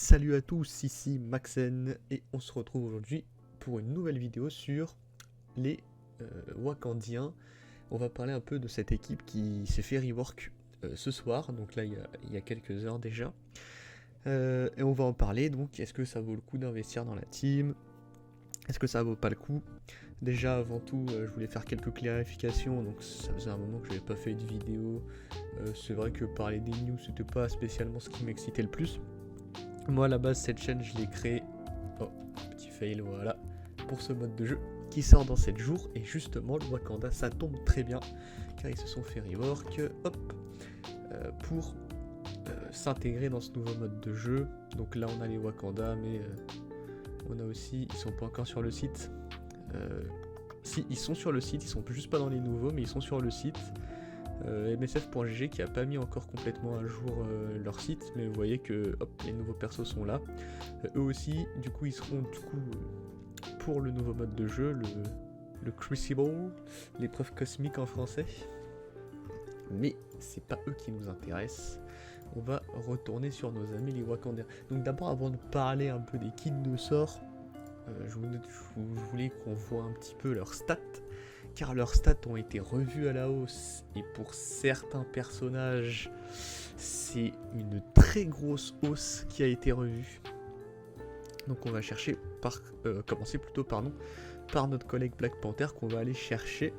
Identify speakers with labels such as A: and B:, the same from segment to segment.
A: Salut à tous, ici Maxen et on se retrouve aujourd'hui pour une nouvelle vidéo sur les Wakandiens. On va parler un peu de cette équipe qui s'est fait rework ce soir, donc là il y a quelques heures déjà. Et on va en parler, donc est-ce que ça vaut le coup d'investir dans la team? Est-ce que ça vaut pas le coup? Déjà avant tout, je voulais faire quelques clarifications, donc ça faisait un moment que je n'avais pas fait de vidéo. C'est vrai que parler des news c'était pas spécialement ce qui m'excitait le plus. Moi à la base cette chaîne je l'ai créée, oh petit fail voilà, pour ce mode de jeu qui sort dans 7 jours et justement le Wakanda ça tombe très bien car ils se sont fait rework pour s'intégrer dans ce nouveau mode de jeu. Donc là on a les Wakanda mais on a aussi, ils sont pas encore sur le site, si ils sont sur le site, ils sont juste pas dans les nouveaux mais ils sont sur le site. MSF.gg qui a pas mis encore complètement à jour leur site, mais vous voyez que hop, les nouveaux persos sont là. Eux aussi, du coup, ils seront pour le nouveau mode de jeu, le Crucible, l'épreuve cosmique en français. Mais c'est pas eux qui nous intéressent. On va retourner sur nos amis les Wakandiens. Donc d'abord, avant de parler un peu des kits de sort, je voulais qu'on voit un petit peu leurs stats. Car leurs stats ont été revus à la hausse et pour certains personnages c'est une très grosse hausse qui a été revue. Donc on va chercher commencer plutôt par notre collègue Black Panther qu'on va aller chercher.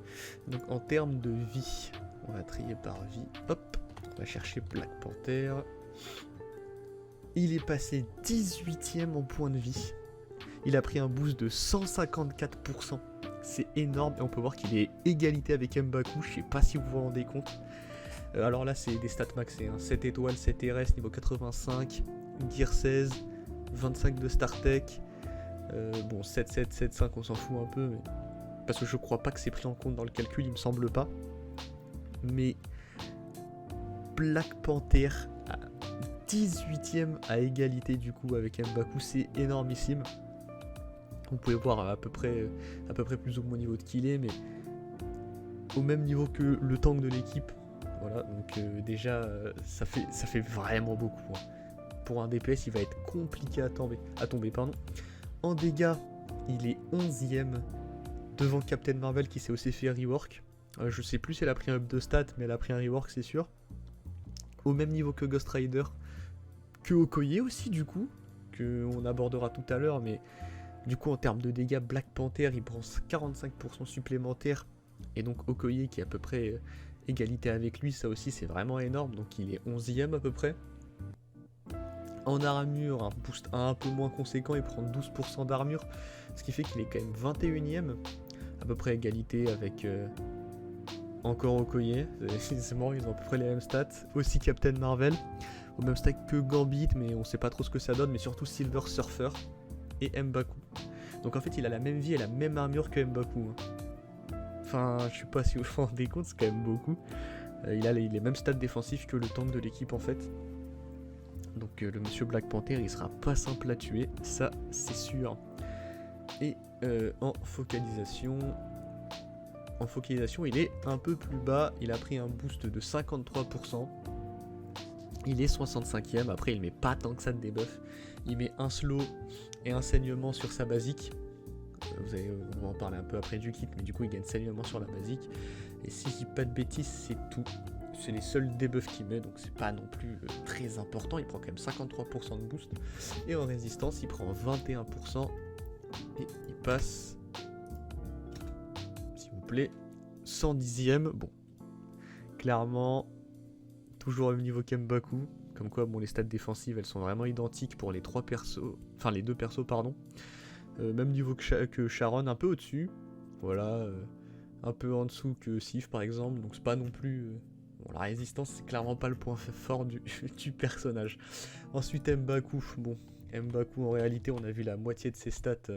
A: Donc en termes de vie, on va trier par vie, hop, on va chercher Black Panther. Il est passé 18ème en point de vie. Il a pris un boost de 154%. C'est énorme et on peut voir qu'il est égalité avec M'Baku, je sais pas si vous vous rendez compte. Alors là c'est des stats maxés, hein. 7 étoiles, 7 RS, niveau 85, Gear 16, 25 de StarTech, bon 7, 7, 7, 5 on s'en fout un peu, mais... parce que je crois pas que c'est pris en compte dans le calcul, il me semble pas. Mais Black Panther à 18ème à égalité du coup avec M'Baku, c'est énormissime. Vous pouvez voir à peu près plus ou moins au niveau de qu'il est, mais au même niveau que le tank de l'équipe. Voilà, donc déjà ça fait vraiment beaucoup. Hein. Pour un DPS, il va être compliqué à tomber. En dégâts, il est 11ème devant Captain Marvel qui s'est aussi fait rework. Je sais plus si elle a pris un up de stats, mais elle a pris un rework, c'est sûr. Au même niveau que Ghost Rider, que Okoye aussi du coup, qu'on abordera tout à l'heure, mais... Du coup en termes de dégâts, Black Panther il prend 45% supplémentaire. Et donc Okoye qui est à peu près égalité avec lui, ça aussi c'est vraiment énorme. Donc il est 11ème à peu près. En armure, un boost un peu moins conséquent, il prend 12% d'armure. Ce qui fait qu'il est quand même 21ème. À peu près égalité avec encore Okoye. C'est marrant, ils ont à peu près les mêmes stats. Aussi Captain Marvel. Au même stat que Gambit, mais on sait pas trop ce que ça donne. Mais surtout Silver Surfer et M'Baku. Donc en fait il a la même vie et la même armure que M'Baku. Enfin je sais pas si vous vous rendez compte, c'est quand même beaucoup. Il a les mêmes stats défensifs que le tank de l'équipe en fait. Donc le monsieur Black Panther il sera pas simple à tuer, ça c'est sûr. Et en focalisation il est un peu plus bas, il a pris un boost de 53%. Il est 65ème, après il met pas tant que ça de debuff. Il met un slow et un saignement sur sa basique. On va en parler un peu après du kit, mais du coup il gagne saignement sur la basique. Et si je dis pas de bêtises, c'est tout. C'est les seuls debuffs qu'il met, donc c'est pas non plus très important. Il prend quand même 53% de boost. Et en résistance, il prend 21%. Et il passe, s'il vous plaît, 110ème. Bon, clairement, toujours au même niveau qu'Mbaku. Comme quoi, bon, les stats défensives, elles sont vraiment identiques pour les deux persos, pardon. Même niveau que Sharon, un peu au-dessus. Voilà, un peu en dessous que Sif, par exemple. Donc c'est pas non plus... Bon, la résistance, c'est clairement pas le point fort du personnage. Ensuite, M'Baku. Bon, M'Baku, en réalité, on a vu la moitié de ses stats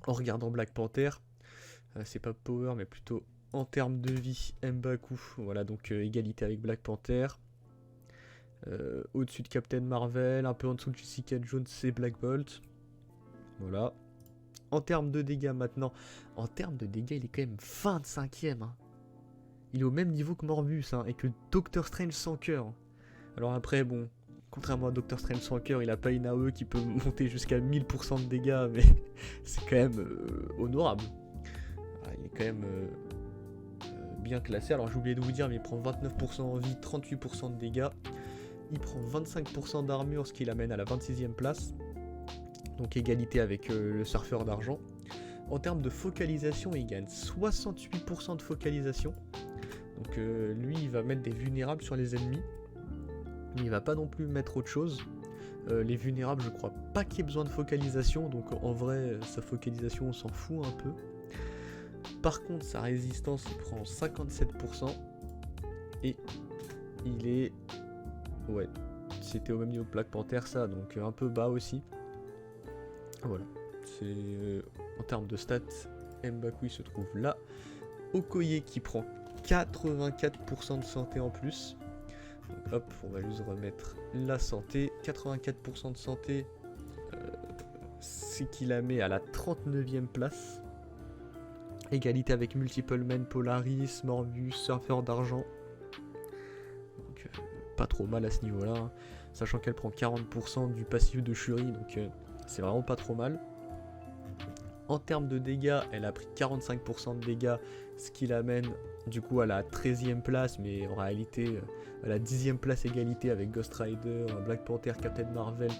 A: en regardant Black Panther. C'est pas power, mais plutôt en termes de vie, M'Baku. Voilà, donc égalité avec Black Panther. Au-dessus de Captain Marvel, un peu en dessous de Jessica Jones et Black Bolt. Voilà. En termes de dégâts maintenant, il est quand même 25ème. Hein. Il est au même niveau que Morbus hein, et que Doctor Strange sans cœur. Alors après, bon, Contrairement à Doctor Strange sans cœur, il a pas une AOE qui peut monter jusqu'à 1000% de dégâts, mais c'est quand même honorable. Il est quand même bien classé. Alors j'ai oublié de vous dire, mais il prend 29% en vie, 38% de dégâts. Il prend 25% d'armure, ce qui l'amène à la 26e place. Donc égalité avec le surfeur d'argent. En termes de focalisation, il gagne 68% de focalisation. Donc lui, il va mettre des vulnérables sur les ennemis. Mais il va pas non plus mettre autre chose. Les vulnérables, je crois pas qu'il y ait besoin de focalisation. Donc en vrai, sa focalisation, on s'en fout un peu. Par contre, sa résistance, il prend 57%. Et il est... Ouais, c'était au même niveau que Black Panther, ça. Donc un peu bas aussi. Voilà. C'est... En termes de stats, M'Baku il se trouve là. Okoye qui prend 84% de santé en plus. Donc hop, on va juste remettre la santé. 84% de santé, c'est qu'il la met à la 39e place. Égalité avec Multiple Men, Polaris, Morbius, Surfeur d'argent. Donc pas trop mal à ce niveau-là. Hein. Sachant qu'elle prend 40% du passif de Shuri, donc c'est vraiment pas trop mal. En termes de dégâts, elle a pris 45% de dégâts, ce qui l'amène du coup à la 13e place, mais en réalité à la 10e place égalité avec Ghost Rider, Black Panther, Captain Marvel.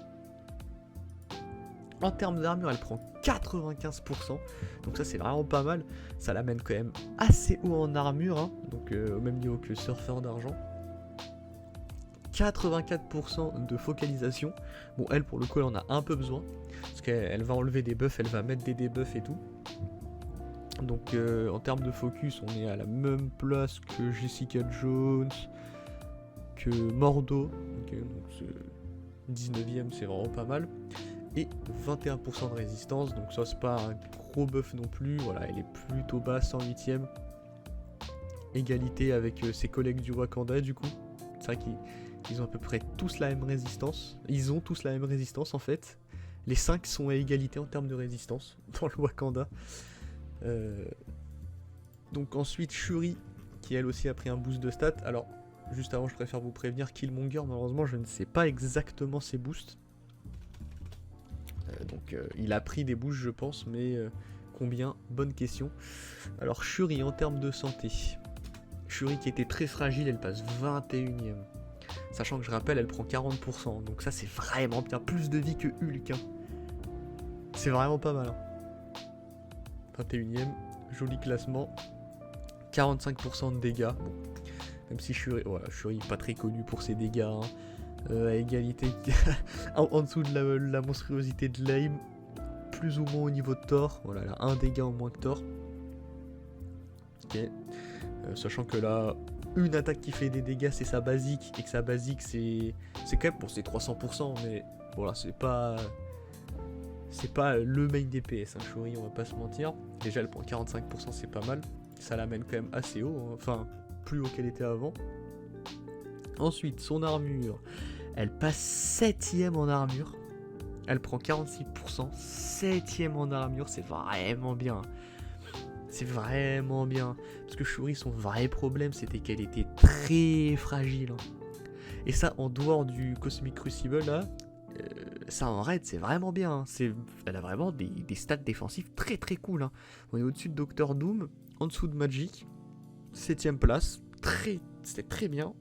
A: En termes d'armure, elle prend 95%, donc ça c'est vraiment pas mal. Ça l'amène quand même assez haut en armure, hein, donc au même niveau que Surfeur d'argent. 84% de focalisation. Bon, elle pour le coup elle en a un peu besoin, parce qu'elle va enlever des buffs, elle va mettre des debuffs et tout. Donc en termes de focus, on est à la même place que Jessica Jones, que Mordo. Okay, donc 19ème, c'est vraiment pas mal. Et 21% de résistance, donc ça c'est pas un gros buff non plus. Voilà, elle est plutôt basse, 108ème. Égalité avec ses collègues du Wakanda du coup. C'est vrai qu'ils ont à peu près tous la même résistance. Ils ont tous la même résistance en fait. Les 5 sont à égalité en termes de résistance dans le Wakanda. Donc ensuite Shuri, qui elle aussi a pris un boost de stats. Alors juste avant, je préfère vous prévenir, Killmonger, malheureusement je ne sais pas exactement ses boosts. Donc il a pris des boosts je pense, mais combien? Bonne question. Alors Shuri en termes de santé. Shuri qui était très fragile, elle passe 21ème. Sachant que je rappelle, elle prend 40%. Donc ça c'est vraiment bien, plus de vie que Hulk. Hein. C'est vraiment pas mal. Hein. 21ème, joli classement. 45% de dégâts. Bon. Même si Shuri, voilà, Shuri pas très connu pour ses dégâts. Hein. À égalité en dessous de la monstruosité de Lame. Plus ou moins au niveau de Thor. Voilà, elle a un dégât en moins que Thor. Ok. Sachant que là, une attaque qui fait des dégâts, c'est sa basique. Et que sa basique, c'est quand même, bon, c'est 300%. Mais voilà, c'est pas le main DPS, hein, Shuri, on va pas se mentir. Déjà, elle prend 45%, c'est pas mal. Ça l'amène quand même assez haut, hein. Enfin, plus haut qu'elle était avant. Ensuite, son armure. Elle passe 7ème en armure. Elle prend 46%. 7ème en armure, c'est vraiment bien. C'est vraiment bien. Parce que Shuri, son vrai problème, c'était qu'elle était très fragile. Hein. Et ça, en dehors du Cosmic Crucible, là... ça en raid c'est vraiment bien, hein. Elle a vraiment des stats défensifs très très cool. Hein. On est au-dessus de Doctor Doom, en dessous de Magic, 7ème place, c'était très bien.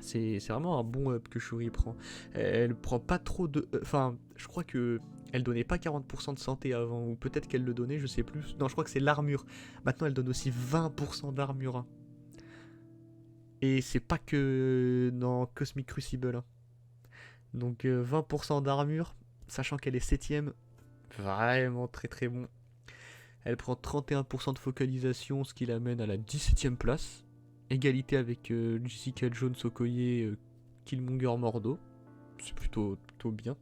A: C'est vraiment un bon up que Shuri prend. Elle prend pas trop de... Enfin, je crois que elle donnait pas 40% de santé avant, ou peut-être qu'elle le donnait, je sais plus. Non, je crois que c'est l'armure. Maintenant elle donne aussi 20% d'armure. Hein. Et c'est pas que dans Cosmic Crucible. Hein. Donc 20% d'armure, sachant qu'elle est 7ème, vraiment très très bon. Elle prend 31% de focalisation, ce qui l'amène à la 17ème place. Égalité avec Jessica Jones, Okoye, Killmonger, Mordo. C'est plutôt bien.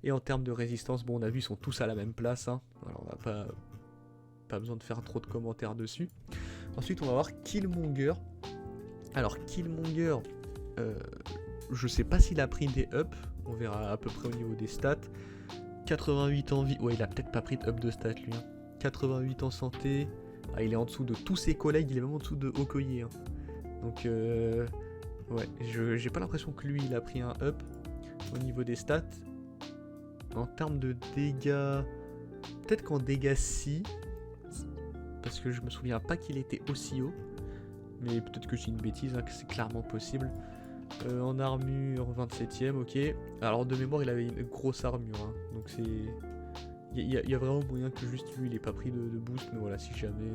A: Et en termes de résistance, bon on a vu, ils sont tous à la même place. Hein. Alors on n'a pas besoin de faire trop de commentaires dessus. Ensuite on va voir Killmonger. Alors Killmonger... je sais pas s'il a pris des ups, on verra à peu près au niveau des stats. 88 en vie, ouais il a peut-être pas pris de up de stats lui. Hein. 88 en santé, il est en dessous de tous ses collègues, il est même en dessous de Okoye. Hein. Donc ouais, j'ai pas l'impression que lui il a pris un up. au niveau des stats. En termes de dégâts, peut-être qu'en dégâts si, parce que je me souviens pas qu'il était aussi haut, mais peut-être que j'ai une bêtise, hein, que c'est clairement possible. En armure 27ème, ok. Alors de mémoire il avait une grosse armure, hein, donc c'est... Il y a vraiment moyen que juste lui il ait pas pris de boost, mais voilà, si jamais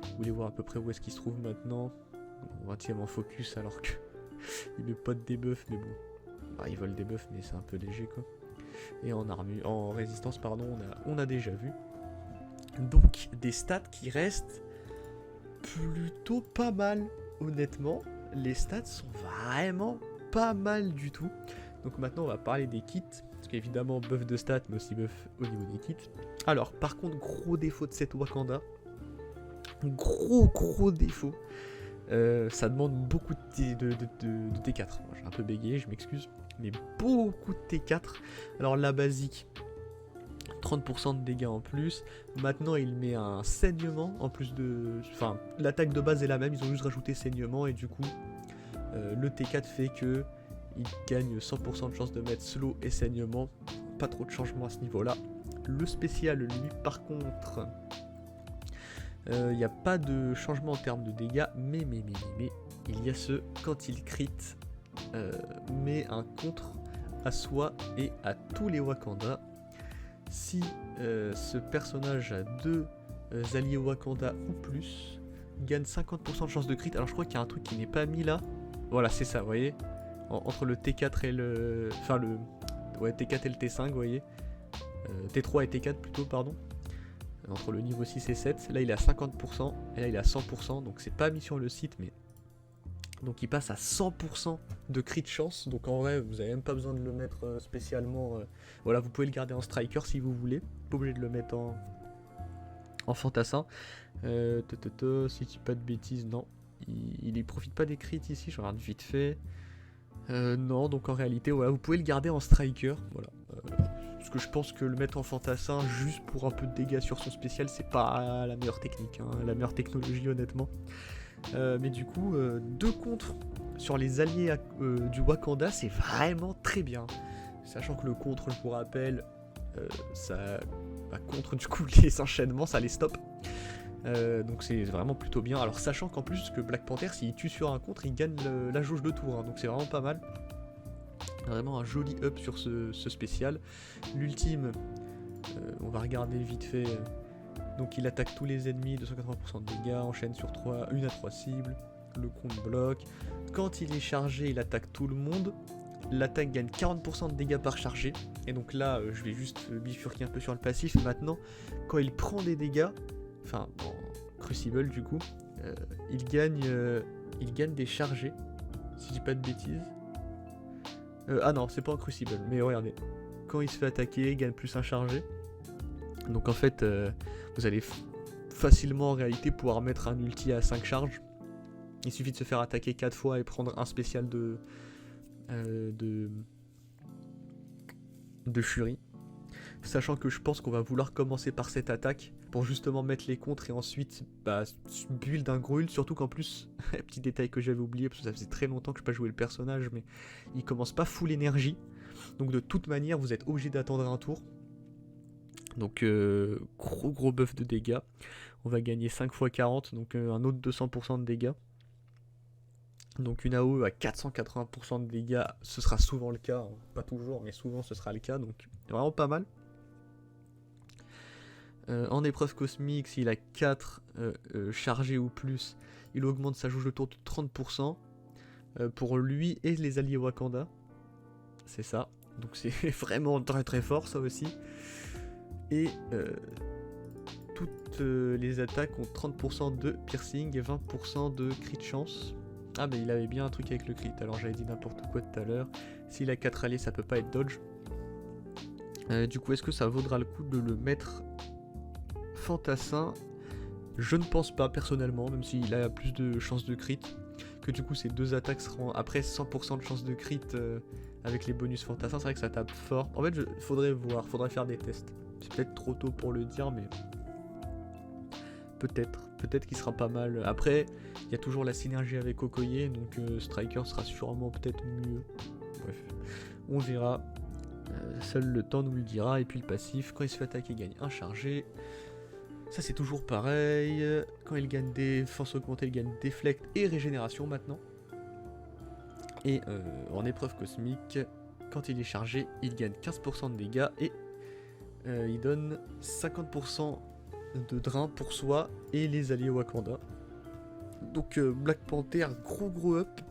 A: vous voulez voir à peu près où est-ce qu'il se trouve maintenant. 20ème en focus alors que il met pas de debuff, mais bon. Bah, il vole des buffs mais c'est un peu léger quoi. Et en armure, en résistance pardon, on a déjà vu. Donc des stats qui restent plutôt pas mal, honnêtement. Les stats sont vraiment pas mal du tout. Donc maintenant on va parler des kits, parce qu'évidemment buff de stats mais aussi buff au niveau des kits. Alors par contre gros défaut de cette Wakanda, gros défaut, ça demande beaucoup de T4. J'ai un peu bégayé, je m'excuse, mais beaucoup de T4. Alors la basique, 30% de dégâts en plus. Maintenant il met un saignement en plus de... Enfin l'attaque de base est la même, ils ont juste rajouté saignement et du coup le T4 fait que il gagne 100% de chance de mettre slow et saignement. Pas trop de changement à ce niveau là. Le spécial lui par contre, il n'y a pas de changement en termes de dégâts, mais il y a ce quand il crit met un contre à soi et à tous les Wakanda. Si ce personnage a 2 alliés Wakanda ou plus, il gagne 50% de chance de crit. Alors je crois qu'il y a un truc qui n'est pas mis là. Voilà, c'est ça, vous voyez. Entre le T4 et le... Enfin le... Ouais, T4 et le T5, vous voyez. T3 et T4 plutôt, pardon. Entre le niveau 6 et 7. Là il est à 50% et là il est à 100%. Donc c'est pas mis sur le site, mais... Donc il passe à 100% de crit chance. Donc en vrai, vous n'avez même pas besoin de le mettre spécialement. Voilà, vous pouvez le garder en striker si vous voulez. Pas obligé de le mettre en fantassin. Si je dis pas de bêtises, non. Il profite pas des crits ici, je regarde vite fait. Non, donc en réalité, voilà, vous pouvez le garder en striker. Voilà. Parce que je pense que le mettre en fantassin juste pour un peu de dégâts sur son spécial, c'est pas la meilleure technique, hein, la meilleure technologie honnêtement. Mais du coup, 2 contres sur les alliés du Wakanda, c'est vraiment très bien. Sachant que le contre, je vous rappelle, ça contre du coup les enchaînements, ça les stoppe. Donc c'est vraiment plutôt bien. Alors sachant qu'en plus que Black Panther, s'il tue sur un contre, il gagne la jauge de tour, hein, donc c'est vraiment pas mal. Vraiment un joli up sur ce spécial. L'ultime, on va regarder vite fait. Donc il attaque tous les ennemis, 280% de dégâts, enchaîne sur 1 à 3 cibles, le compte bloque. Quand il est chargé, il attaque tout le monde. L'attaque gagne 40% de dégâts par chargé. Et donc là, je vais juste bifurquer un peu sur le passif. Maintenant, quand il prend des dégâts, enfin, en Crucible du coup, il gagne des chargés, si je dis pas de bêtises. Ah non, c'est pas en Crucible, mais regardez. Quand il se fait attaquer, il gagne plus un chargé. Donc en fait, vous allez facilement en réalité pouvoir mettre un ulti à 5 charges. Il suffit de se faire attaquer 4 fois et prendre un spécial de Fury. Sachant que je pense qu'on va vouloir commencer par cette attaque pour justement mettre les contres et ensuite build un gros ult. Surtout qu'en plus, petit détail que j'avais oublié parce que ça faisait très longtemps que je n'ai pas joué le personnage, mais il commence pas full énergie. Donc de toute manière, vous êtes obligé d'attendre un tour. Donc gros buff de dégâts. On va gagner 5 x 40, donc un autre 200% de dégâts. Donc une AOE à 480% de dégâts, ce sera souvent le cas, hein. Pas toujours, mais souvent ce sera le cas, donc vraiment pas mal. En épreuve cosmique, s'il a 4 chargés ou plus, il augmente sa jauge de tour de 30% pour lui et les alliés Wakanda. C'est ça, donc c'est vraiment très fort ça aussi. Et toutes les attaques ont 30% de piercing et 20% de crit chance. Ah mais il avait bien un truc avec le crit, alors j'avais dit n'importe quoi tout à l'heure. S'il a 4 alliés, ça peut pas être dodge. Du coup, est-ce que ça vaudra le coup de le mettre fantassin? Je ne pense pas personnellement, même s'il a plus de chances de crit. Que du coup ces 2 attaques seront après 100% de chance de crit avec les bonus fantassin. C'est vrai que ça tape fort. En fait, faudrait voir, faudrait faire des tests. C'est peut-être trop tôt pour le dire, mais peut-être qu'il sera pas mal. Après, il y a toujours la synergie avec Okoye, donc Striker sera sûrement peut-être mieux. Bref, On verra. Seul le temps nous le dira. Et puis le passif, quand il se fait attaquer, il gagne un chargé. Ça c'est toujours pareil. Quand il gagne défense augmentée, il gagne déflect et régénération maintenant. Et en épreuve cosmique, quand il est chargé, il gagne 15% de dégâts et il donne 50% de drain pour soi et les alliés Wakanda. Donc Black Panther, gros up.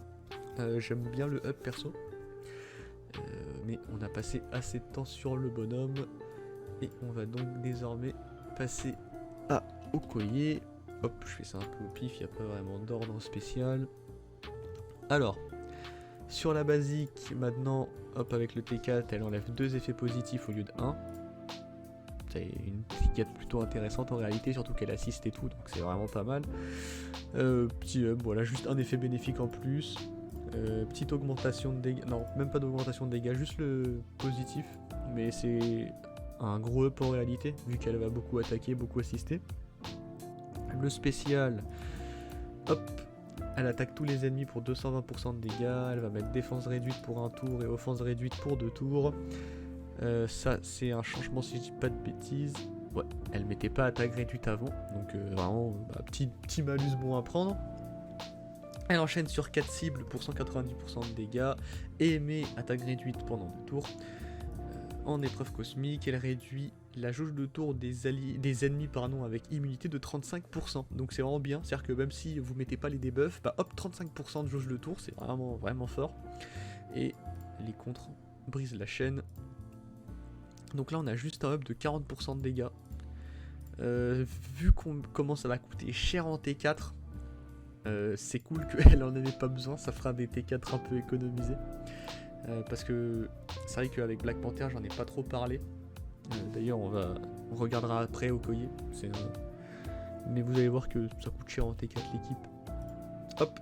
A: J'aime bien le up perso. Mais on a passé assez de temps sur le bonhomme. Et on va donc désormais passer à Okoye. Hop, je fais ça un peu au pif, il n'y a pas vraiment d'ordre spécial. Alors, sur la basique, maintenant, hop, avec le T4, elle enlève 2 effets positifs au lieu de 1. C'est une T4 plutôt intéressante en réalité, surtout qu'elle assiste et tout, donc c'est vraiment pas mal. Petit up, voilà, juste un effet bénéfique en plus. Petite augmentation de dégâts, non, même pas d'augmentation de dégâts, juste le positif. Mais c'est un gros up en réalité, vu qu'elle va beaucoup attaquer, beaucoup assister. Le spécial, hop, elle attaque tous les ennemis pour 220% de dégâts, elle va mettre défense réduite pour un tour et offense réduite pour 2 tours. Ça c'est un changement si je dis pas de bêtises. Ouais, elle mettait pas attaque réduite avant, donc vraiment petit malus bon à prendre. Elle enchaîne sur 4 cibles pour 190% de dégâts et met attaque réduite pendant 2 tours. En épreuve cosmique, elle réduit la jauge de tour des ennemis avec immunité de 35%. Donc c'est vraiment bien, c'est-à-dire que même si vous mettez pas les debuffs, hop, 35% de jauge de tour, c'est vraiment fort. Et les contres brisent la chaîne. Donc là on a juste un up de 40% de dégâts. Vu comment ça va coûter cher en T4, c'est cool qu'elle en avait pas besoin, ça fera des T4 un peu économisés. Parce que c'est vrai qu'avec Black Panther j'en ai pas trop parlé. D'ailleurs on regardera après Okoye. Mais vous allez voir que ça coûte cher en T4 l'équipe. Hop.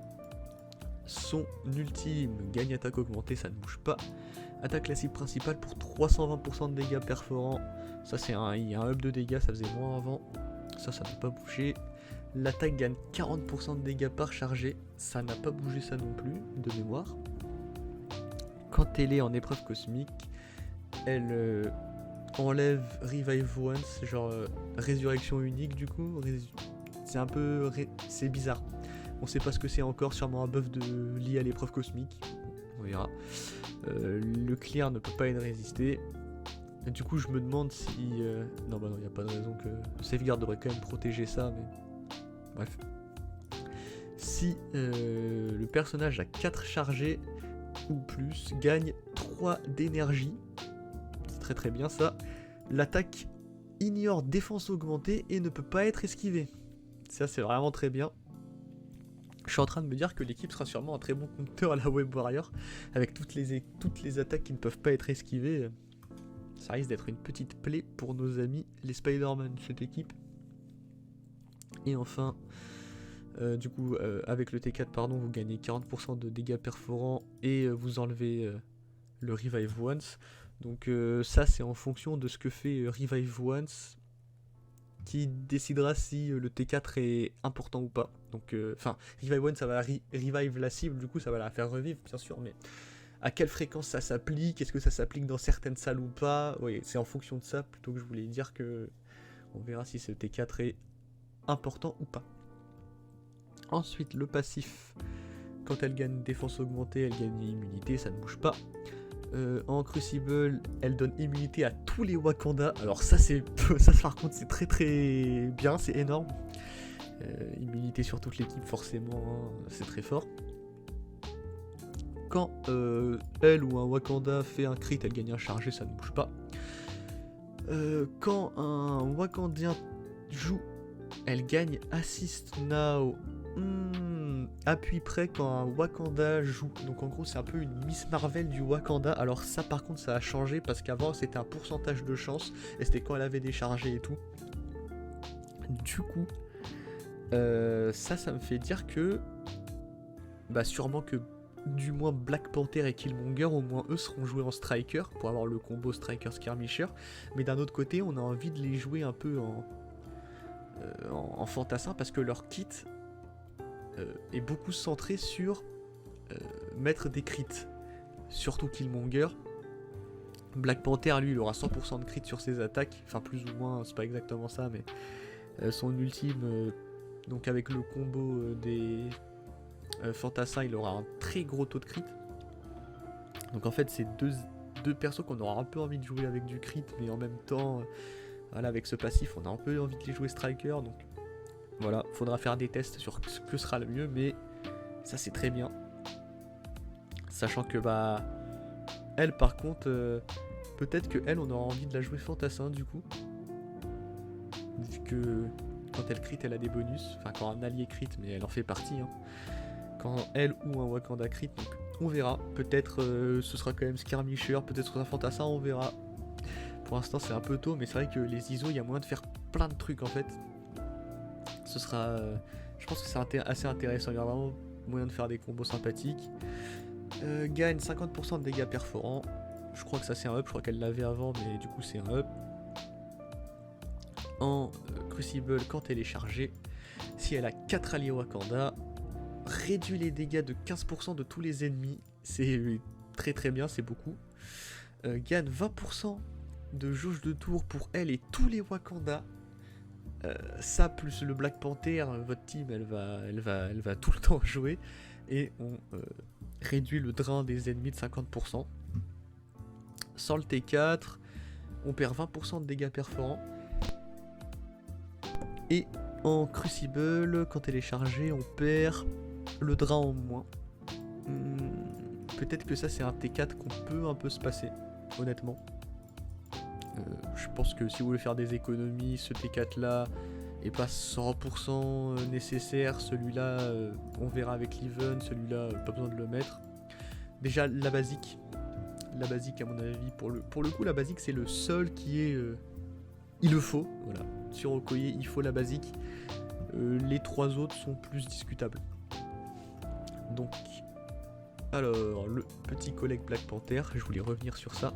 A: Son ultime, gagne attaque augmentée, ça ne bouge pas. Attaque la cible principale pour 320% de dégâts perforants. Ça il y a un up de dégâts, ça faisait moins avant. Ça n'a pas bougé. L'attaque gagne 40% de dégâts par chargé. Ça n'a pas bougé ça non plus, de mémoire. Quand elle est en épreuve cosmique, elle enlève Revive Once, genre résurrection unique du coup. C'est un peu... c'est bizarre. On sait pas ce que c'est encore, sûrement un buff lié à l'épreuve cosmique. On verra. Le clear ne peut pas être résisté. Et du coup je me demande si... Non il n'y a pas de raison que... Safeguard devrait quand même protéger ça, mais... Bref. Si le personnage a 4 chargés ou plus, gagne 3 d'énergie. C'est très bien ça. L'attaque ignore défense augmentée et ne peut pas être esquivée. Ça c'est vraiment très bien. Je suis en train de me dire que l'équipe sera sûrement un très bon compteur à la Web Warrior. Avec toutes les attaques qui ne peuvent pas être esquivées. Ça risque d'être une petite plaie pour nos amis les Spider-Man, cette équipe. Et enfin, du coup, avec le T4, vous gagnez 40% de dégâts perforants et vous enlevez le Revive Once. Donc ça, c'est en fonction de ce que fait Revive Once qui décidera si le T4 est important ou pas. Donc, Revive Once, ça va revive la cible, du coup, ça va la faire revivre, bien sûr, mais à quelle fréquence ça s'applique? Est-ce que ça s'applique dans certaines salles ou pas? Oui, c'est en fonction de ça, plutôt que je voulais dire que on verra si ce T4 est important ou pas. Ensuite, le passif, quand elle gagne défense augmentée, elle gagne immunité, ça ne bouge pas. En Crucible, elle donne immunité à tous les Wakanda. Alors ça par contre c'est très bien, c'est énorme. Immunité sur toute l'équipe forcément, hein, c'est très fort. Quand elle ou un Wakanda fait un crit, elle gagne un chargé, ça ne bouge pas. Quand un Wakandien joue, elle gagne Assist Now. Appui prêt quand un Wakanda joue. Donc en gros c'est un peu une Miss Marvel du Wakanda. Alors ça par contre ça a changé parce qu'avant c'était un pourcentage de chance et c'était quand elle avait déchargé et tout. Du coup ça me fait dire que sûrement que du moins Black Panther et Killmonger au moins eux seront joués en striker pour avoir le combo striker skirmisher. Mais d'un autre côté on a envie de les jouer un peu en fantassin parce que leur kit est beaucoup centré sur mettre des crits, surtout Killmonger. Black Panther, lui, il aura 100% de crit sur ses attaques. Enfin, plus ou moins, c'est pas exactement ça, mais son ultime, donc avec le combo des Fantassins, il aura un très gros taux de crit. Donc en fait, c'est deux persos qu'on aura un peu envie de jouer avec du crit, mais en même temps, voilà, avec ce passif, on a un peu envie de les jouer striker. Donc voilà, faudra faire des tests sur ce que sera le mieux, mais ça c'est très bien. Sachant que bah, elle par contre, peut-être que elle, on aura envie de la jouer Fantassin du coup. Vu que quand elle crit, elle a des bonus. Enfin, quand un allié crit, mais elle en fait partie. Hein. Quand elle ou un Wakanda crit, donc on verra. Peut-être ce sera quand même Skirmisher, peut-être ce sera Fantassin, on verra. Pour l'instant, c'est un peu tôt, mais c'est vrai que les ISO, il y a moyen de faire plein de trucs en fait. Ce sera. Je pense que c'est assez intéressant. Il y a vraiment moyen de faire des combos sympathiques. Gagne 50% de dégâts perforants. Je crois que ça c'est un up. Je crois qu'elle l'avait avant, mais du coup c'est un up. En Crucible, quand elle est chargée, si elle a 4 alliés Wakanda, réduit les dégâts de 15% de tous les ennemis. C'est très très bien, c'est beaucoup. Gagne 20% de jauge de tour pour elle et tous les Wakanda. Ça plus le Black Panther, votre team elle va tout le temps jouer. Et on réduit le drain des ennemis de 50%. Sans le T4, on perd 20% de dégâts perforants. Et en Crucible, quand elle est chargée, on perd le drain en moins. Peut-être que ça c'est un T4 qu'on peut un peu se passer, honnêtement. Je pense que si vous voulez faire des économies, ce T4 là est pas 100% nécessaire. Celui-là, on verra avec l'Even. Celui-là, pas besoin de le mettre. Déjà, la basique à mon avis, pour le coup, la basique c'est le seul qui est... il le faut, voilà. Sur Okoye, il faut la basique. Les trois autres sont plus discutables. Donc, alors, le petit collègue Black Panther, je voulais revenir sur ça.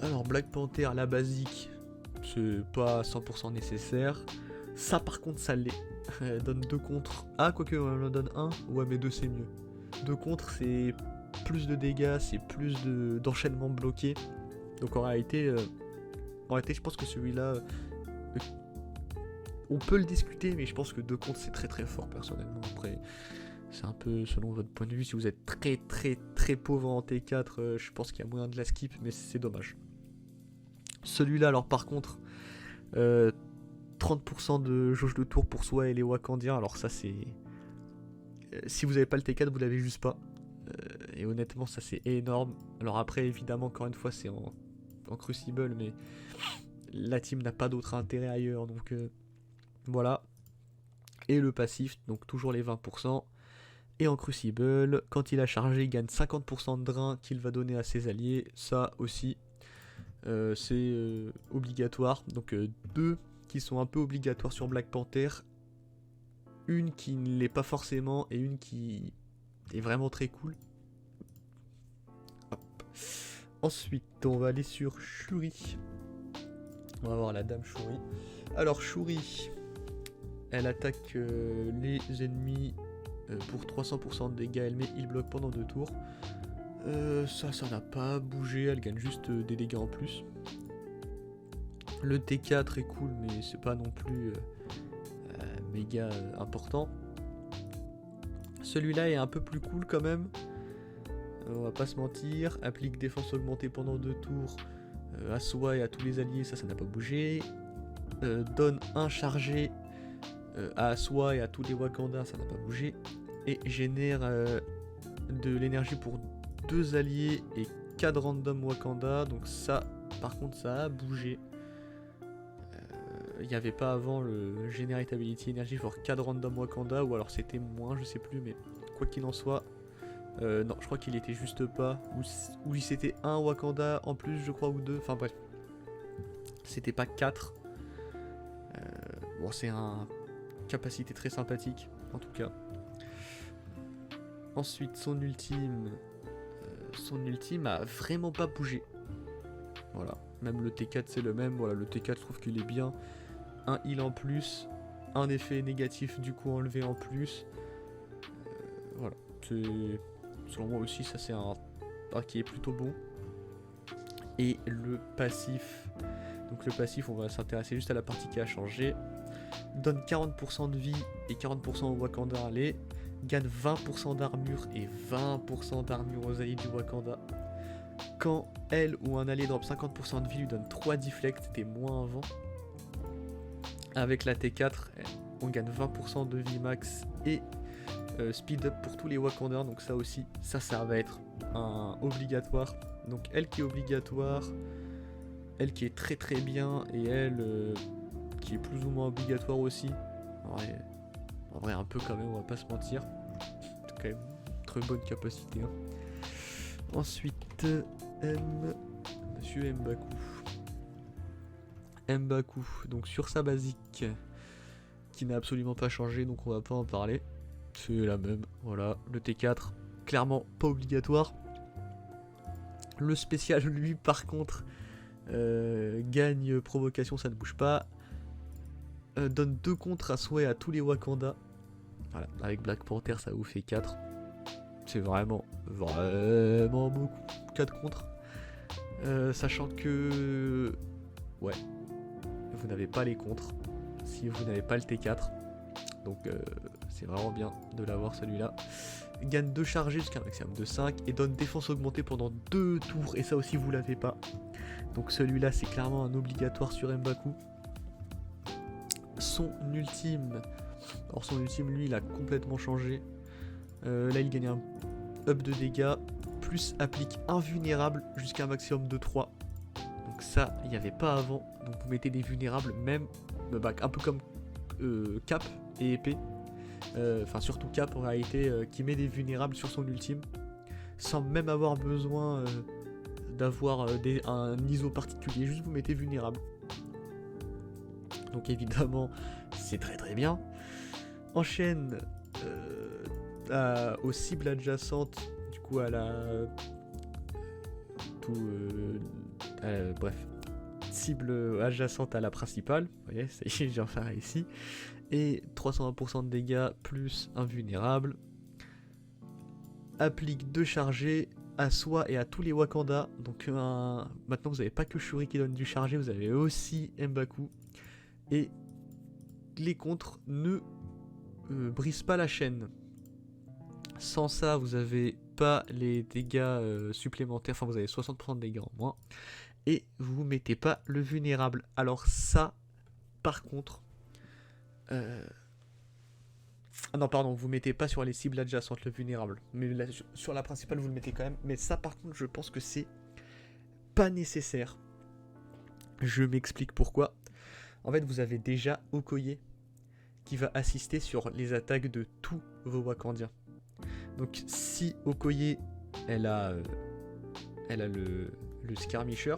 A: Alors, Black Panther, la basique, c'est pas 100% nécessaire. Ça, par contre, ça l'est. Elle donne 2 contre. Ah, quoique, on en donne 1. Ouais, mais 2, c'est mieux. 2 contre, c'est plus de dégâts, c'est plus d'enchaînement bloqué. Donc, en réalité, je pense que celui-là, on peut le discuter, mais je pense que 2 contre, c'est très très fort, personnellement. Après, c'est un peu selon votre point de vue. Si vous êtes très très très pauvre en T4, je pense qu'il y a moyen de la skip, mais c'est dommage. Celui-là, alors par contre, 30% de jauge de tour pour soi et les Wakandiens. Alors ça c'est... si vous n'avez pas le T4, vous l'avez juste pas. Et honnêtement, ça c'est énorme. Alors après, évidemment, encore une fois, c'est en Crucible, mais la team n'a pas d'autre intérêt ailleurs. Donc voilà. Et le passif, donc toujours les 20%. Et en Crucible, quand il a chargé, il gagne 50% de drain qu'il va donner à ses alliés. Ça aussi, c'est obligatoire. Donc 2 qui sont un peu obligatoires sur Black Panther. Une qui ne l'est pas forcément et une qui est vraiment très cool. Hop. Ensuite, on va aller sur Shuri. On va voir la dame Shuri. Alors Shuri, elle attaque les ennemis pour 300% de dégâts. Elle met heal block pendant 2 tours. Ça n'a pas bougé. Elle gagne juste des dégâts en plus. Le T4 est cool, mais c'est pas non plus méga important. Celui-là est un peu plus cool quand même. On va pas se mentir. Applique défense augmentée pendant 2 tours à soi et à tous les alliés. Ça n'a pas bougé. Donne un chargé à soi et à tous les Wakanda. Ça n'a pas bougé. Et génère de l'énergie pour 2 alliés et 4 random Wakanda. Donc ça, par contre, ça a bougé. Il n'y avait pas avant le Generate Ability Energy for 4 random Wakanda, ou alors c'était moins, je sais plus, mais quoi qu'il en soit, non, je crois qu'il était juste pas, ou c'était un Wakanda en plus, je crois, ou 2, enfin bref, c'était pas 4. Bon, c'est un capacité très sympathique, en tout cas. Ensuite, son ultime a vraiment pas bougé. Voilà, même le T4 c'est le même, voilà, le T4 je trouve qu'il est bien. Un heal en plus, un effet négatif du coup enlevé en plus. Voilà, selon moi aussi ça c'est un qui est plutôt bon. Et le passif, donc le passif, on va s'intéresser juste à la partie qui a changé. Donne 40% de vie et 40% au Wakanda Alley. Gagne 20% d'armure et 20% d'armure aux alliés du Wakanda. Quand elle ou un allié drop 50% de vie, lui donne 3 deflect, c'était moins avant. Avec la T4, on gagne 20% de vie max et speed up pour tous les Wakandans. Donc ça aussi, ça va être un obligatoire. Donc elle qui est obligatoire, elle qui est très très bien, et elle qui est plus ou moins obligatoire aussi. En vrai un peu quand même, on va pas se mentir. C'est quand même une très bonne capacité. Hein. Ensuite, Monsieur M'Baku. Donc sur sa basique, qui n'a absolument pas changé, donc on va pas en parler. C'est la même, voilà. Le T4, clairement pas obligatoire. Le spécial, lui, par contre, gagne provocation, ça ne bouge pas. Donne 2 contres à souhait à tous les Wakanda. Voilà, avec Black Panther, ça vous fait 4. C'est vraiment beaucoup. 4 contres. Sachant que... Ouais, vous n'avez pas les contres. Si vous n'avez pas le T4. Donc c'est vraiment bien de l'avoir celui-là. Gagne 2 chargés jusqu'à un maximum de 5 et donne défense augmentée pendant 2 tours, et ça aussi vous l'avez pas. Donc celui-là c'est clairement un obligatoire sur M'Baku. Son ultime, alors son ultime lui il a complètement changé. Là il gagne un up de dégâts plus applique invulnérable jusqu'à un maximum de 3. Donc ça il n'y avait pas avant. Donc vous mettez des vulnérables même un peu comme Cap et épée. Enfin surtout Cap en réalité, qui met des vulnérables sur son ultime sans même avoir besoin d'avoir un ISO particulier, juste vous mettez vulnérable. Donc évidemment c'est très très bien. Enchaîne aux cibles adjacentes, du coup à la bref, cible adjacente à la principale, vous voyez, ça y est, j'en ferai ici. Et 320% de dégâts plus invulnérable. Applique 2 chargés à soi et à tous les Wakanda. Donc maintenant vous n'avez pas que Shuri qui donne du chargé, vous avez aussi M'Baku. Et les contres ne brisent pas la chaîne. Sans ça, vous n'avez pas les dégâts supplémentaires. Enfin, vous avez 60% de dégâts en moins. Et vous mettez pas le vulnérable. Alors ça, par contre... Ah non, pardon, vous mettez pas sur les cibles adjacentes le vulnérable. Mais là, sur la principale, vous le mettez quand même. Mais ça, par contre, je pense que c'est pas nécessaire. Je m'explique pourquoi. En fait, vous avez déjà Okoye qui va assister sur les attaques de tous vos Wakandiens. Donc, si Okoye, elle a le skirmisher,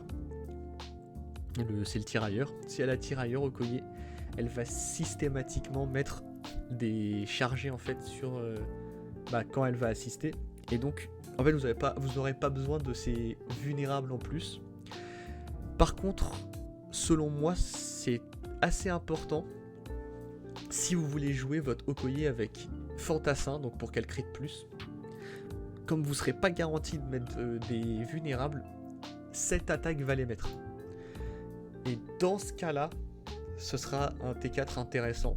A: c'est le tirailleur. Si elle a tirailleur, Okoye, elle va systématiquement mettre des chargés en fait sur quand elle va assister. Et donc, en fait, vous n'aurez pas besoin de ces vulnérables en plus. Par contre, selon moi, c'est assez important si vous voulez jouer votre Okoye avec Fantassin, donc pour qu'elle crit plus. Comme vous ne serez pas garanti de mettre des vulnérables, cette attaque va les mettre. Et dans ce cas-là, ce sera un T4 intéressant.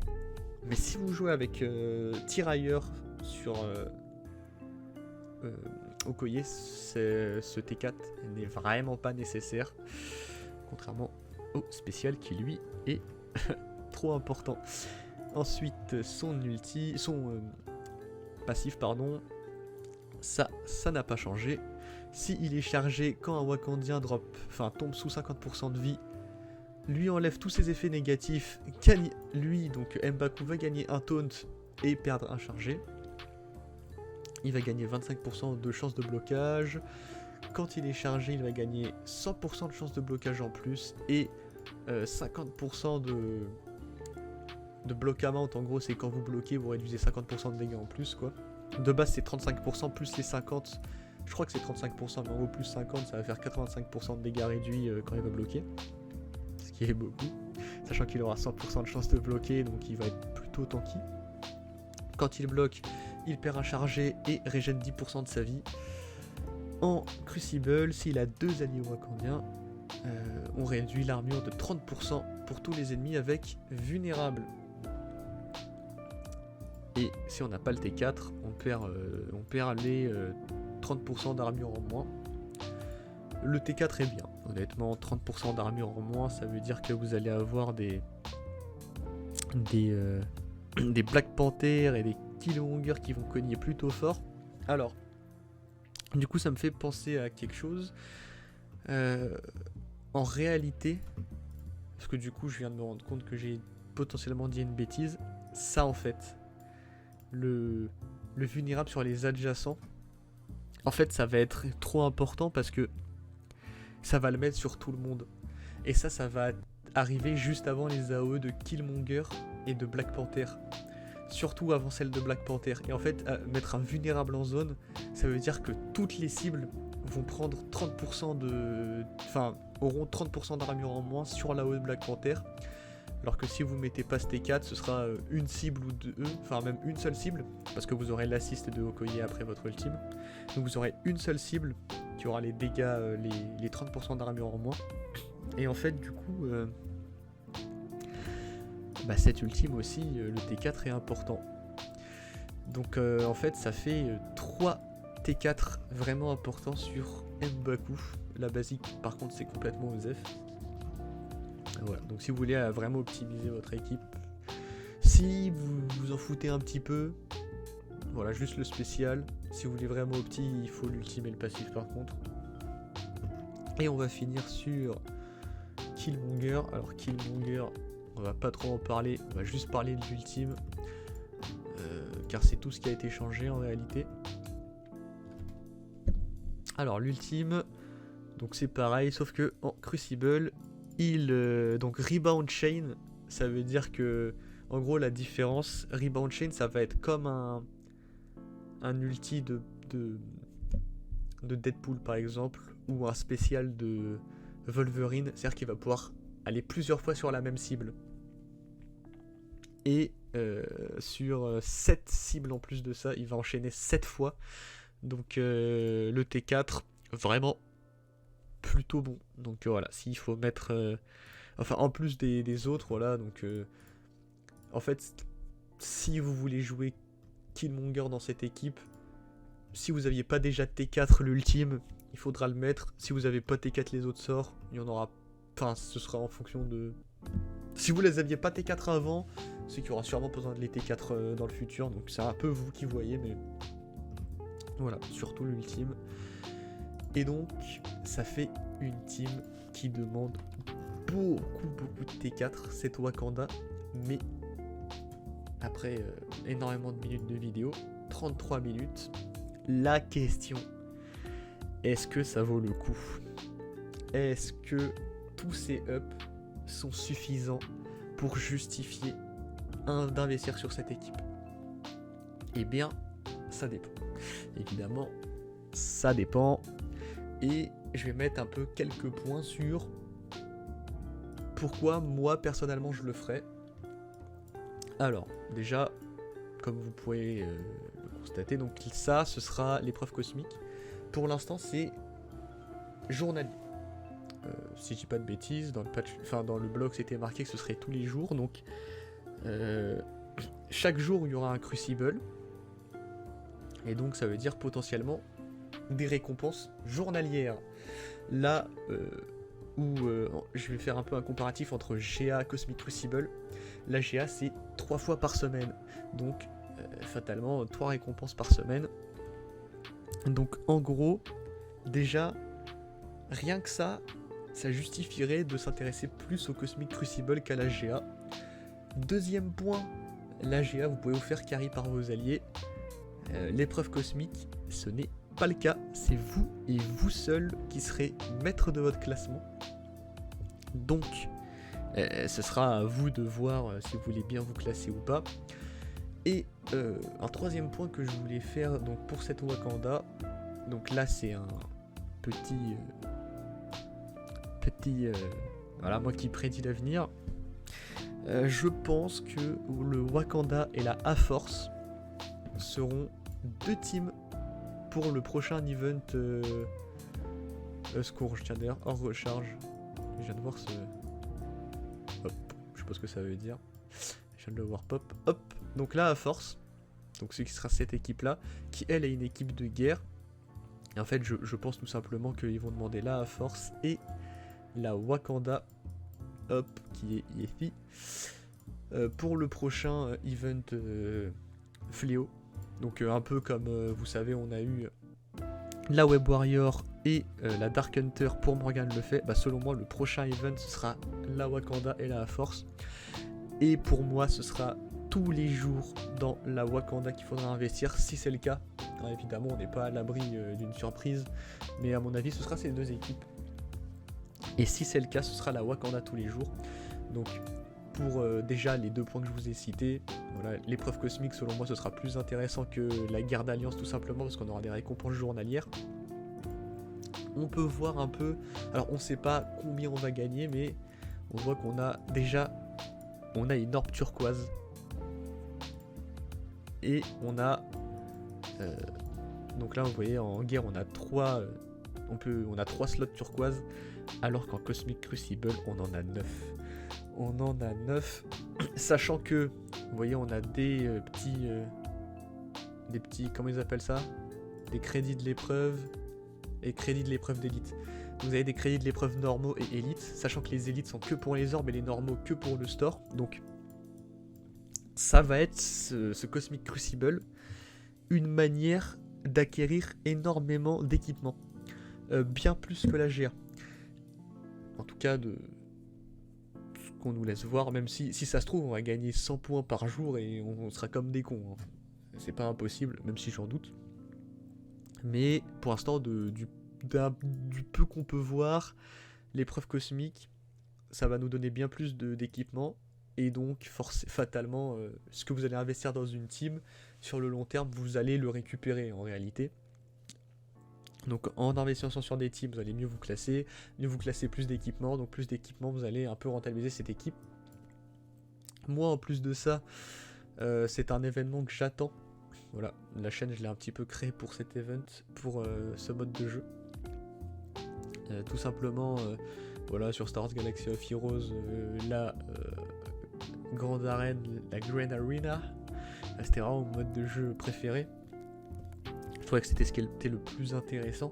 A: Mais si vous jouez avec Tirailleur sur Okoye, ce T4 n'est vraiment pas nécessaire. Contrairement au spécial qui lui est trop important. Ensuite, son passif, pardon, ça n'a pas changé. Si il est chargé quand un Wakandien tombe sous 50% de vie, lui enlève tous ses effets négatifs, lui, donc M'Baku, va gagner un taunt et perdre un chargé. Il va gagner 25% de chance de blocage. Quand il est chargé, il va gagner 100% de chance de blocage en plus et 50% de block amount. En gros, c'est quand vous bloquez, vous réduisez 50% de dégâts en plus, quoi. De base, c'est 35% plus les 50%. Je crois que c'est 35%, mais en gros, plus 50%, ça va faire 85% de dégâts réduits quand il va bloquer. Ce qui est beaucoup. Sachant qu'il aura 100% de chance de bloquer, donc il va être plutôt tanky. Quand il bloque, il perd un chargé et régène 10% de sa vie. en Crucible, s'il a 2 alliés wakandiens, on réduit l'armure de 30% pour tous les ennemis avec vulnérable. Et si on n'a pas le T4, on perd les 30% d'armure en moins. Le T4 est bien, honnêtement, 30% d'armure en moins, ça veut dire que vous allez avoir des Black Panther et des Killmonger qui vont cogner plutôt fort. Alors, du coup ça me fait penser à quelque chose. En réalité, parce que du coup je viens de me rendre compte que j'ai potentiellement dit une bêtise, ça en fait, le vulnérable sur les adjacents, en fait ça va être trop important parce que ça va le mettre sur tout le monde. Et ça va arriver juste avant les AOE de Killmonger et de Black Panther. Surtout avant celle de Black Panther. Et en fait, mettre un vulnérable en zone, ça veut dire que toutes les cibles vont prendre 30% auront 30% d'armure en moins sur l'AOE de Black Panther. Alors que si vous mettez pas ce T4, ce sera une cible ou deux, enfin même une seule cible, parce que vous aurez l'assist de Okoye après votre ultime. Donc vous aurez une seule cible qui aura les dégâts, les 30% d'armure en moins. Et en fait, du coup, cette ultime aussi, le T4 est important. Donc en fait, ça fait 3 T4 vraiment importants sur M'Baku. La basique, par contre, c'est complètement OZEF. Voilà, donc si vous voulez vraiment optimiser votre équipe, si vous vous en foutez un petit peu, voilà, juste le spécial. Si vous voulez vraiment il faut l'ultime et le passif par contre. Et on va finir sur Killmonger. Alors Killmonger, on va pas trop en parler, on va juste parler de l'ultime, car c'est tout ce qui a été changé en réalité. Alors l'ultime, donc c'est pareil, sauf que en Crucible, donc Rebound Chain, ça veut dire que, en gros, la différence, Rebound Chain, ça va être comme un ulti de Deadpool par exemple, ou un spécial de Wolverine, c'est-à-dire qu'il va pouvoir aller plusieurs fois sur la même cible. Et sur 7 cibles en plus de ça, il va enchaîner 7 fois. Donc le T4, vraiment plutôt bon. Donc voilà, s'il faut mettre en plus des autres, voilà, donc en fait, si vous voulez jouer Killmonger dans cette équipe, si vous n'aviez pas déjà T4 l'ultime, il faudra le mettre. Si vous n'avez pas T4 les autres sorts, il y en aura, ce sera en fonction de, si vous les aviez pas T4 avant, c'est qu'il y aura sûrement besoin de les T4 dans le futur, donc c'est un peu vous qui voyez, mais voilà, surtout l'ultime. Et donc, ça fait une team qui demande beaucoup de T4, cette Wakanda, mais après énormément de minutes de vidéo, 33 minutes, la question, est-ce que ça vaut le coup? Est-ce que tous ces ups sont suffisants pour justifier d'investir sur cette équipe? Eh bien, ça dépend. Évidemment, ça dépend. Et je vais mettre un peu quelques points sur pourquoi moi personnellement je le ferais. Alors, déjà, comme vous pouvez le constater, donc ça, ce sera l'épreuve cosmique. Pour l'instant, c'est journalier. Si je dis pas de bêtises, dans le blog, c'était marqué que ce serait tous les jours. Donc, chaque jour, il y aura un crucible. Et donc, ça veut dire potentiellement des récompenses journalières. Là où je vais faire un peu un comparatif entre GA et Cosmic Crucible. La GA, c'est 3 fois par semaine. Donc, fatalement, 3 récompenses par semaine. Donc, en gros, déjà, rien que ça justifierait de s'intéresser plus au Cosmic Crucible qu'à la GA. Deuxième point, la GA, vous pouvez vous faire carry par vos alliés. L'épreuve cosmique, ce n'est pas le cas. C'est vous et vous seul qui serez maître de votre classement. Donc, ce sera à vous de voir si vous voulez bien vous classer ou pas. Et un troisième point que je voulais faire donc, pour cette Wakanda, donc là c'est un petit voilà, moi qui prédis l'avenir. Je pense que le Wakanda et la A-Force seront 2 teams pour le prochain event secours. Je tiens d'ailleurs hors recharge. Je viens de voir ce... Hop, je sais pas ce que ça veut dire. Je viens de le voir pop. Hop, donc là à force. Donc ce qui sera cette équipe là, qui elle est une équipe de guerre. Et en fait je pense tout simplement qu'ils vont demander là à force et la Wakanda. Hop, qui est ici. Pour le prochain event Fléau. Donc un peu comme vous savez on a eu la Web Warrior et la Dark Hunter pour Morgan le fait. Bah, selon moi le prochain event ce sera la Wakanda et la Force. Et pour moi ce sera tous les jours dans la Wakanda qu'il faudra investir si c'est le cas. Alors, évidemment on n'est pas à l'abri d'une surprise. Mais à mon avis ce sera ces deux équipes. Et si c'est le cas ce sera la Wakanda tous les jours. Donc pour déjà les 2 points que je vous ai cités, voilà, l'épreuve cosmique selon moi ce sera plus intéressant que la guerre d'alliance tout simplement parce qu'on aura des récompenses journalières. On peut voir un peu, alors on sait pas combien on va gagner mais on voit qu'on a déjà une orbe turquoise et on a donc là vous voyez en guerre on a 3 slots turquoise alors qu'en Cosmic Crucible on en a 9. On en a 9, sachant que, vous voyez, on a des petits, comment ils appellent ça? Des crédits de l'épreuve et crédits de l'épreuve d'élite. Vous avez des crédits de l'épreuve normaux et élite, sachant que les élites sont que pour les orbes et les normaux que pour le store. Donc, ça va être ce Cosmic Crucible, une manière d'acquérir énormément d'équipements. Bien plus que la GA. En tout cas, qu'on nous laisse voir, même si ça se trouve on va gagner 100 points par jour et on sera comme des cons, hein. C'est pas impossible, même si j'en doute. Mais pour l'instant du peu qu'on peut voir, l'épreuve cosmique ça va nous donner bien plus d'équipements et donc fatalement ce que vous allez investir dans une team sur le long terme vous allez le récupérer en réalité. Donc en investissant sur des teams, vous allez mieux vous classer plus d'équipements, donc plus d'équipements, vous allez un peu rentabiliser cette équipe. Moi en plus de ça, c'est un événement que j'attends. Voilà, la chaîne je l'ai un petit peu créée pour cet event, pour ce mode de jeu. Tout simplement, voilà, sur Star Wars Galaxy of Heroes, la grande arène, la Grand Arena, c'était vraiment mon mode de jeu préféré. Je trouvais que c'était ce qui était le plus intéressant.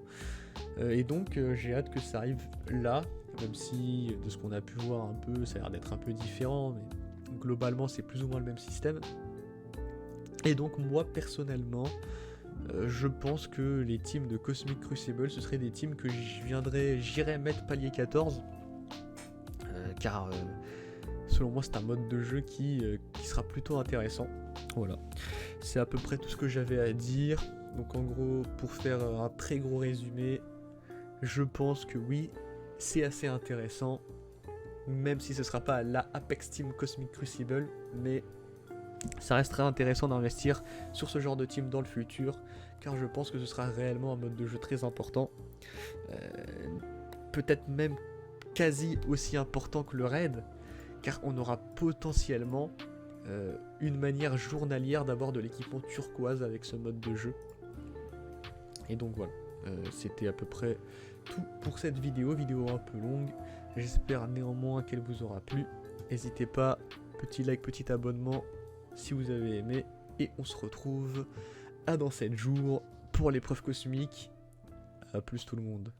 A: Et donc j'ai hâte que ça arrive là, même si de ce qu'on a pu voir un peu, ça a l'air d'être un peu différent, mais globalement c'est plus ou moins le même système. Et donc moi personnellement, je pense que les teams de Cosmic Crucible, ce seraient des teams que j'irais mettre palier 14. Car selon moi c'est un mode de jeu qui sera plutôt intéressant. Voilà, c'est à peu près tout ce que j'avais à dire. Donc en gros, pour faire un très gros résumé, je pense que oui, c'est assez intéressant, même si ce ne sera pas la Apex Team Cosmic Crucible, mais ça restera intéressant d'investir sur ce genre de team dans le futur, car je pense que ce sera réellement un mode de jeu très important, peut-être même quasi aussi important que le raid, car on aura potentiellement une manière journalière d'avoir de l'équipement turquoise avec ce mode de jeu. Et donc voilà, c'était à peu près tout pour cette vidéo un peu longue. J'espère néanmoins qu'elle vous aura plu. N'hésitez pas, petit like, petit abonnement si vous avez aimé. Et on se retrouve à dans 7 jours pour l'épreuve cosmique. A plus tout le monde.